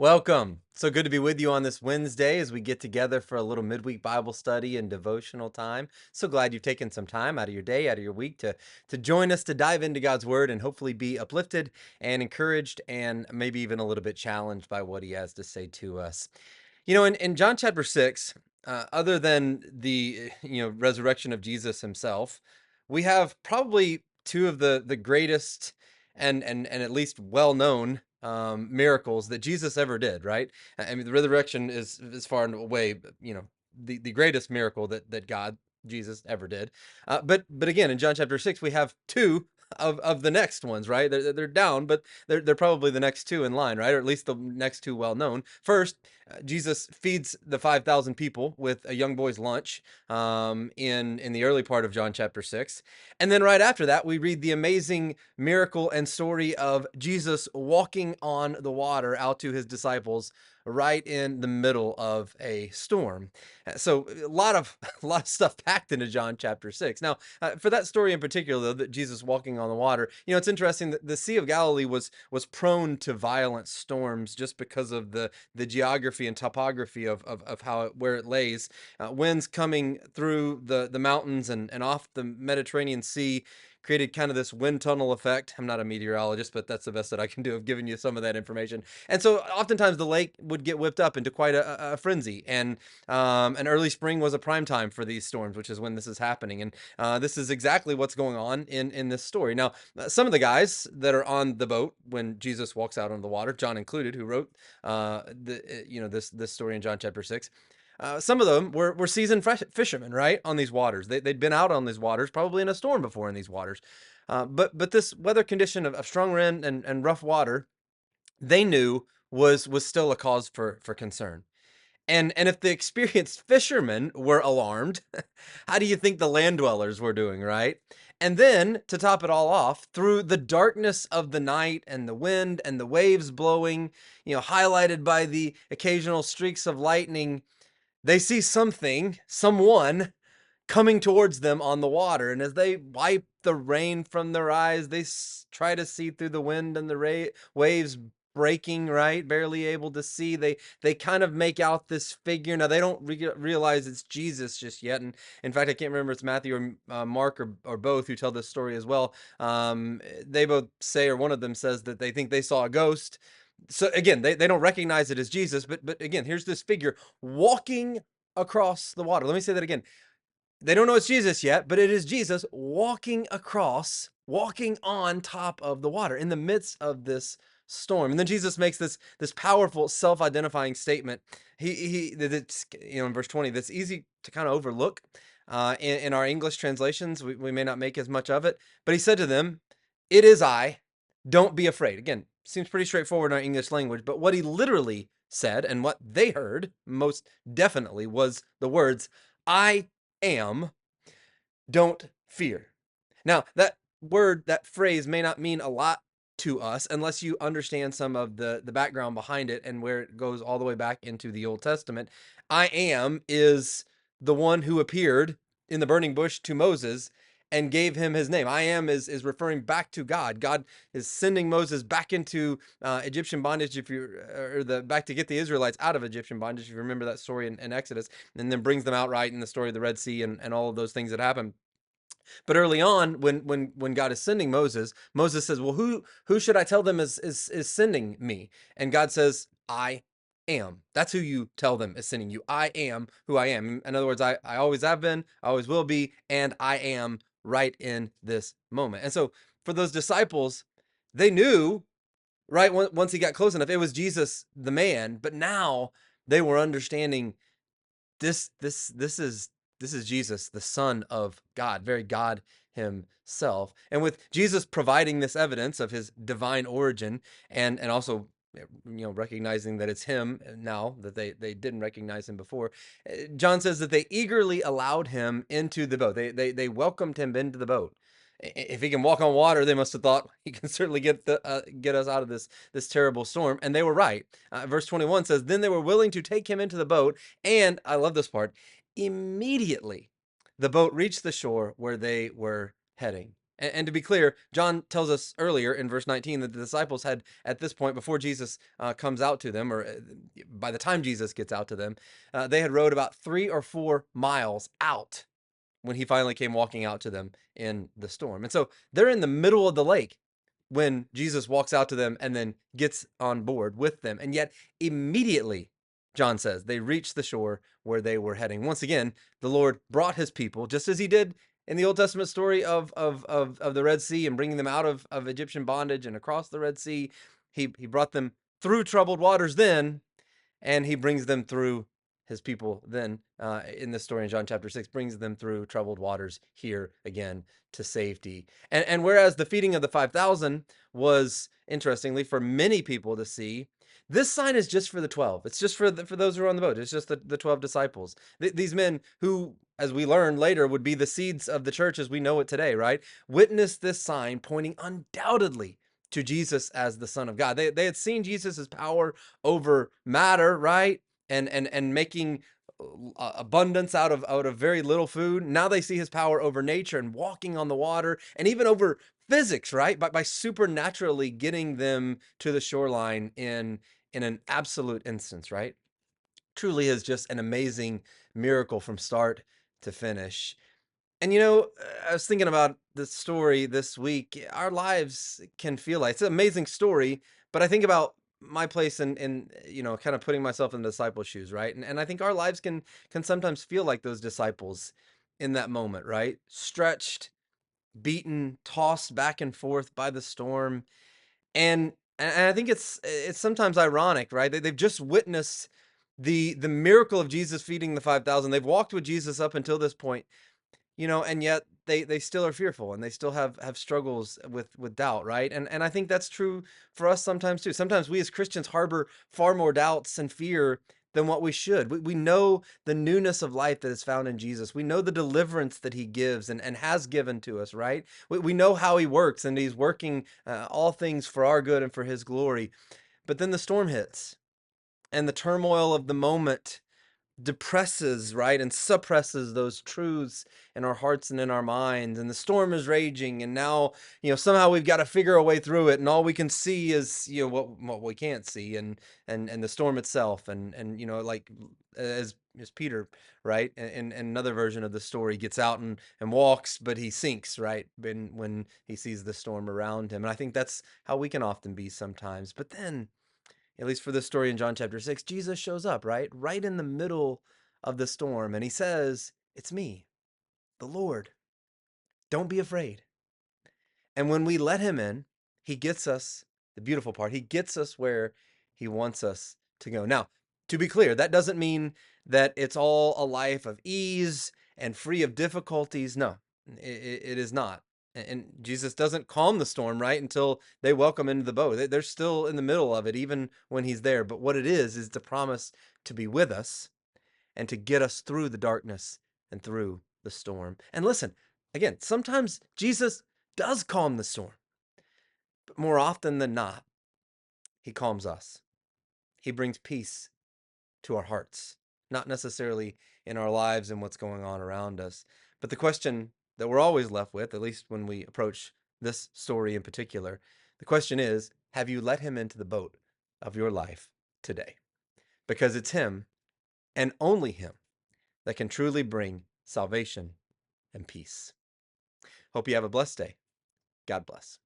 Welcome. So good to be with you on this Wednesday as we get together for a little midweek Bible study and devotional time. So glad you've taken some time out of your day, out of your week to join us to dive into God's word and hopefully be uplifted and encouraged and maybe even a little bit challenged by what he has to say to us. In John chapter 6, other than the resurrection of Jesus himself, we have probably two of the greatest and at least well-known miracles that Jesus ever did, right? I mean, the resurrection is far and away, the greatest miracle that God, Jesus, ever did. But again, in John chapter 6, we have two of the next ones, right? They're down, but they're probably the next two in line, right? Or at least the next two well known. First, Jesus feeds the 5,000 people with a young boy's lunch in the early part of John chapter 6. And then right after that, we read the amazing miracle and story of Jesus walking on the water out to his disciples right in the middle of a storm. So a lot of a lot of stuff packed into John chapter 6. Now, for that story in particular, though, that Jesus walking on the water, it's interesting that the Sea of Galilee was prone to violent storms just because of the geography and topography of how where it lays. Winds coming through the mountains and off the Mediterranean Sea created kind of this wind tunnel effect. I'm not a meteorologist, but that's the best that I can do of giving you some of that information. And so oftentimes the lake would get whipped up into quite a frenzy. And an early spring was a prime time for these storms, which is when this is happening. And this is exactly what's going on in this story. Now, some of the guys that are on the boat when Jesus walks out on the water, John included, who wrote this story in John chapter 6. Some of them were seasoned fishermen, right, on these waters. They'd been out on these waters, probably in a storm before in these waters. But this weather condition of strong wind and rough water, they knew was still a cause for concern. And if the experienced fishermen were alarmed, how do you think the land dwellers were doing, right? And then to top it all off, through the darkness of the night and the wind and the waves blowing, highlighted by the occasional streaks of lightning, they see someone coming towards them on the water. And as they wipe the rain from their eyes, they try to see through the wind and the waves breaking, right? Barely able to see. They kind of make out this figure. Now they don't realize it's Jesus just yet. And in fact, I can't remember if it's Matthew or Mark or both who tell this story as well. They both say, or one of them says, that they think they saw a ghost. So again, they don't recognize it as Jesus, but again, here's this figure walking across the water. Let me say that again. They don't know it's Jesus yet, but it is Jesus walking on top of the water in the midst of this storm. And then Jesus makes this powerful self-identifying statement. That's in verse 20, that's easy to kind of overlook. In our English translations, we may not make as much of it, but he said to them, "It is I, don't be afraid." Again, seems pretty straightforward in our English language, but what he literally said and what they heard most definitely was the words, "I am, don't fear." Now, that phrase may not mean a lot to us unless you understand some of the background behind it and where it goes all the way back into the Old Testament. I am is the one who appeared in the burning bush to Moses and gave him his name. I am is referring back to God. God is sending Moses back into Egyptian bondage, if you or the back to get the Israelites out of Egyptian bondage. If you remember that story in Exodus, and then brings them out right in the story of the Red Sea and all of those things that happen. But early on, when God is sending Moses, Moses says, "Well, who should I tell them is sending me?" And God says, "I am." That's who you tell them is sending you. I am who I am. In other words, I always have been, I always will be, and I am right in this moment. And so for those disciples, they knew right once he got close enough, it was Jesus the man. But now they were understanding this is Jesus, the Son of God, very God himself. And with Jesus providing this evidence of his divine origin and also recognizing that it's him now that they didn't recognize him before, John says that they eagerly allowed him into the boat. They welcomed him into the boat. If he can walk on water, they must have thought he can certainly get us out of this terrible storm, and they were right. Verse 21 says, "Then they were willing to take him into the boat, and I love this part. Immediately, the boat reached the shore where they were heading." And to be clear, John tells us earlier in verse 19 that the disciples had, at this point, before Jesus comes out to them, or by the time Jesus gets out to them, they had rowed about 3 or 4 miles out when he finally came walking out to them in the storm. And so they're in the middle of the lake when Jesus walks out to them and then gets on board with them. And yet, immediately, John says, they reached the shore where they were heading. Once again, the Lord brought his people, just as he did in the Old Testament story of the Red Sea and bringing them out of Egyptian bondage and across the Red Sea. He brought them through troubled waters then, and he brings them through his people then in this story in John chapter 6, brings them through troubled waters here again to safety. And whereas the feeding of the 5,000 was, interestingly, for many people to see, this sign is just for the 12. It's just for those who are on the boat. It's just the 12 disciples. These men who, as we learn later, would be the seeds of the church as we know it today, right? Witness this sign pointing undoubtedly to Jesus as the Son of God. They had seen Jesus' power over matter, right? And making abundance out of very little food. Now they see his power over nature and walking on the water, and even over physics, right? By supernaturally getting them to the shoreline in an absolute instance, right? Truly is just an amazing miracle from start to finish. And I was thinking about this story this week. Our lives can feel like it's an amazing story, but I think about my place in kind of putting myself in the disciples' shoes, right? And I think our lives can sometimes feel like those disciples in that moment, right? Stretched, beaten, tossed back and forth by the storm. And I think it's sometimes ironic, right? They've just witnessed the miracle of Jesus feeding the 5,000. They've walked with Jesus up until this point, and yet they still are fearful, and they still have struggles with doubt, right? And I think that's true for us sometimes too. Sometimes we as Christians harbor far more doubts and fear than what we should. We know the newness of life that is found in Jesus. We know the deliverance that he gives and has given to us, right? We know how he works, and he's working all things for our good and for his glory. But then the storm hits, and the turmoil of the moment depresses, right, and suppresses those truths in our hearts and in our minds. And the storm is raging, and now somehow we've got to figure a way through it, and all we can see is what we can't see, and the storm itself, and like as Peter, right, in another version of the story, gets out and walks, but he sinks, right, when he sees the storm around him. And I think that's how we can often be sometimes. But then, at least for this story in John chapter 6, Jesus shows up, right? Right in the middle of the storm. And he says, "It's me, the Lord. Don't be afraid." And when we let him in, he gets us, the beautiful part, he gets us where he wants us to go. Now, to be clear, that doesn't mean that it's all a life of ease and free of difficulties. No, it is not. And Jesus doesn't calm the storm, right, until they welcome into the boat. They're still in the middle of it, even when he's there. But what it is the promise to be with us and to get us through the darkness and through the storm. And listen, again, sometimes Jesus does calm the storm, but more often than not, he calms us. He brings peace to our hearts, not necessarily in our lives and what's going on around us. But the question that we're always left with, at least when we approach this story in particular, the question is, have you let him into the boat of your life today? Because it's him and only him that can truly bring salvation and peace. Hope you have a blessed day. God bless.